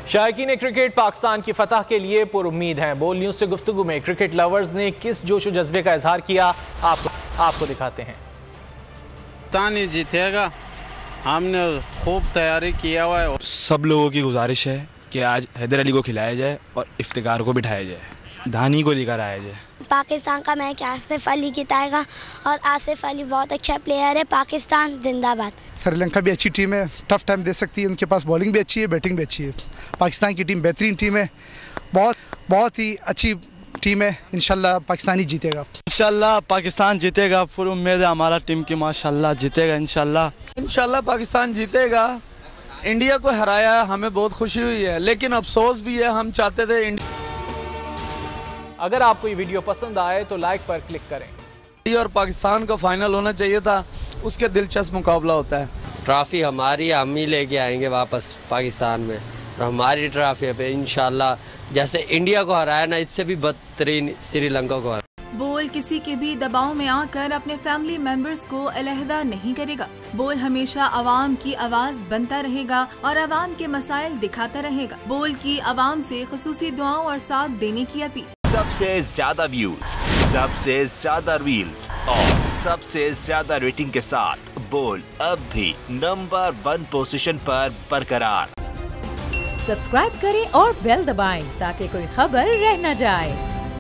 शायकीन cricket Pakistan की फतह के लिए पुरुम्मीद हैं। बोल न्यूज़ से गुफ्तगू में क्रिकेट लवर्स ने किस जोश व जज्बे का इजहार किया, आपको दिखाते हैं। पाकिस्तान ही जीतेगा, हमने खूब तैयारी किया हुआ है। सब लोगों की गुजारिश है कि आज हैदर अली को खिलाया जाए और इफ्तिकार को बिठाया जाए, धानी को लेकर आया जाए। पाकिस्तान का मैच आसिफ अली जीताएगा और आसिफ अली बहुत अच्छा प्लेयर है। पाकिस्तान जिंदाबाद। श्रीलंका भी अच्छी टीम है, टफ टाइम दे सकती है, उनके पास बॉलिंग भी अच्छी है, बैटिंग भी अच्छी है। पाकिस्तान की टीम बेहतरीन टीम है, बहुत ही अच्छी टीम है। इंशाल्लाह पाकिस्तान ही जीतेगा। इंशाल्लाह पाकिस्तान जीतेगा, फुल उम्मीद है हमारा टीम की, माशाल्लाह जीतेगा इंशाल्लाह पाकिस्तान जीतेगा। इंडिया को हराया, हमें बहुत खुशी हुई है, लेकिन अफसोस भी है, हम चाहते थे अगर आपको ये वीडियो पसंद आए तो लाइक पर क्लिक करें। इंडिया और पाकिस्तान का फाइनल होना चाहिए था, उसके दिलचस्प मुकाबला होता है। ट्रॉफी हमारी, हम ही लेके आएंगे वापस पाकिस्तान में, और हमारी ट्रॉफी पे इंशाल्लाह जैसे इंडिया को हराया ना, इससे भी बदतरीन श्रीलंका को हराया। बोल किसी के भी दबाव में आकर अपने फैमिली मेंबर्स को अलहदा नहीं करेगा। बोल हमेशा अवाम की आवाज बनता रहेगा और अवाम के मसाइल दिखाता रहेगा। बोल की अवाम से खुसूसी दुआओं और साथ देने की अपील। सबसे ज्यादा व्यूज, सबसे ज्यादा रील्स और सबसे ज्यादा रेटिंग के साथ बोल अब भी नंबर 1 पोजीशन पर बरकरार। सब्सक्राइब करें और बेल दबाएं ताकि कोई खबर रह न जाए।